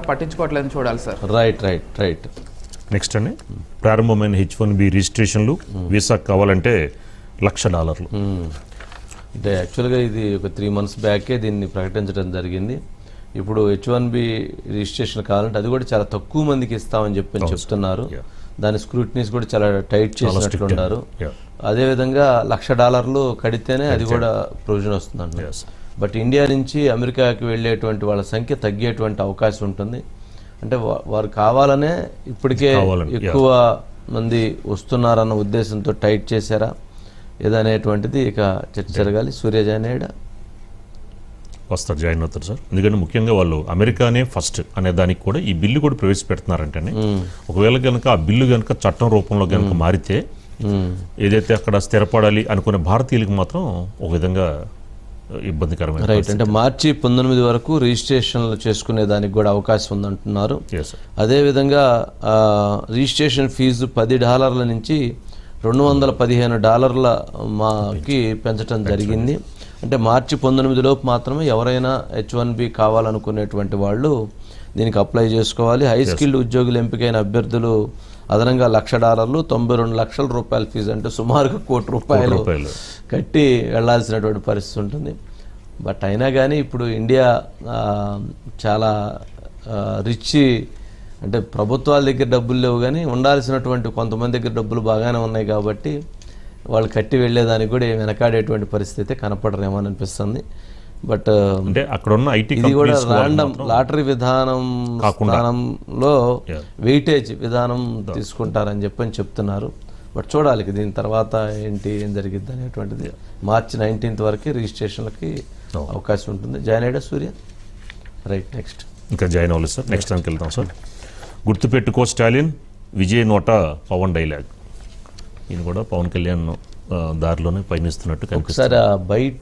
పట్టించుకోవట్లేదని చూడాలి sir. Right. Next అండి, ప్రారంభమైన H1B రిజిస్ట్రేషన్లు వీసా కావాలంటే $1,00,000. అంటే యాక్చువల్గా ఇది ఒక 3 months బ్యాకే దీన్ని ప్రకటించడం జరిగింది. ఇప్పుడు H1B రిజిస్ట్రేషన్ కావాలంటే అది కూడా చాలా తక్కువ మందికి ఇస్తామని చెప్తున్నారు. దాని స్క్రూటినీస్ కూడా చాలా టైట్ చేసినట్లున్నారు. అదేవిధంగా $1,00,000 కడితేనే అది కూడా ప్రొవిజన్ వస్తుంది. బట్ ఇండియా నుంచి అమెరికాకి వెళ్ళేటువంటి వాళ్ళ సంఖ్య తగ్గేటువంటి అవకాశం ఉంటుంది. అంటే వారు కావాలనే ఇప్పటికే ఎక్కువ మంది వస్తున్నారన్న ఉద్దేశంతో టైట్ చేశారా ఏదనేటువంటిది ఇక చర్చ జరగాలి. సూర్య జాయిన్ అవుతారు సార్. ఎందుకంటే ముఖ్యంగా వాళ్ళు అమెరికానే ఫస్ట్ అనే దానికి కూడా ఈ బిల్లు కూడా ప్రవేశపెడుతున్నారంటే, ఒకవేళ కనుక ఆ బిల్లు కనుక చట్టం రూపంలో కనుక మారితే ఏదైతే అక్కడ స్థిరపడాలి అనుకునే భారతీయులకు మాత్రం ఒక విధంగా ఇబ్బందికరమైన. రైట్. అంటే మార్చి 19 వరకు రిజిస్ట్రేషన్లు చేసుకునే దానికి కూడా అవకాశం ఉందంటున్నారు. అదేవిధంగా రిజిస్ట్రేషన్ ఫీజు $10 నుంచి $215 మాకి పెంచడం జరిగింది. అంటే మార్చి 19 లోపు మాత్రమే ఎవరైనా H1B కావాలనుకునేటువంటి వాళ్ళు దీనికి అప్లై చేసుకోవాలి. హై స్కిల్డ్ ఉద్యోగులు ఎంపికైన అభ్యర్థులు అదనంగా $1,00,000 92 లక్షల రూపాయల ఫీజు అంటే సుమారుగా ₹1,00,00,000 కట్టి వెళ్లాల్సినటువంటి పరిస్థితి ఉంటుంది. బట్ అయినా కానీ ఇప్పుడు ఇండియా చాలా రిచ్, అంటే ప్రభుత్వాల దగ్గర డబ్బులు లేవు కానీ ఉండాల్సినటువంటి కొంతమంది దగ్గర డబ్బులు బాగానే ఉన్నాయి కాబట్టి వాళ్ళు కట్టి వెళ్ళేదానికి కూడా వెనకాడేటువంటి పరిస్థితి అయితే కనపడరేమో అని అనిపిస్తుంది. బట్ అంటే అక్కడ ఉన్న ఇది కూడా రాండమ్ లాటరీ విధానం స్థానంలో వెయిటేజ్ విధానం తీసుకుంటారని చెప్తున్నారు. బట్ చూడాలి దీని తర్వాత ఏం జరిగిద్ది అనేటువంటిది. మార్చి 19th వరకు రిజిస్ట్రేషన్లకి అవకాశం ఉంటుంది. జాయిన్ అయ్యా సూర్య. రైట్. నెక్స్ట్ ఇంకా జాయిన్ అవ్వలేదు సార్. నెక్స్ట్ దానికి వెళ్తాం సార్. గుర్తుపెట్టుకో స్టాలిన్, విజయ్ నోట పవన్ డైలాగ్. ఈయన కూడా పవన్ కళ్యాణ్ దారిలోనే పయనిస్తున్నట్టు కనిపిస్తుంది. ఒకసారి బయట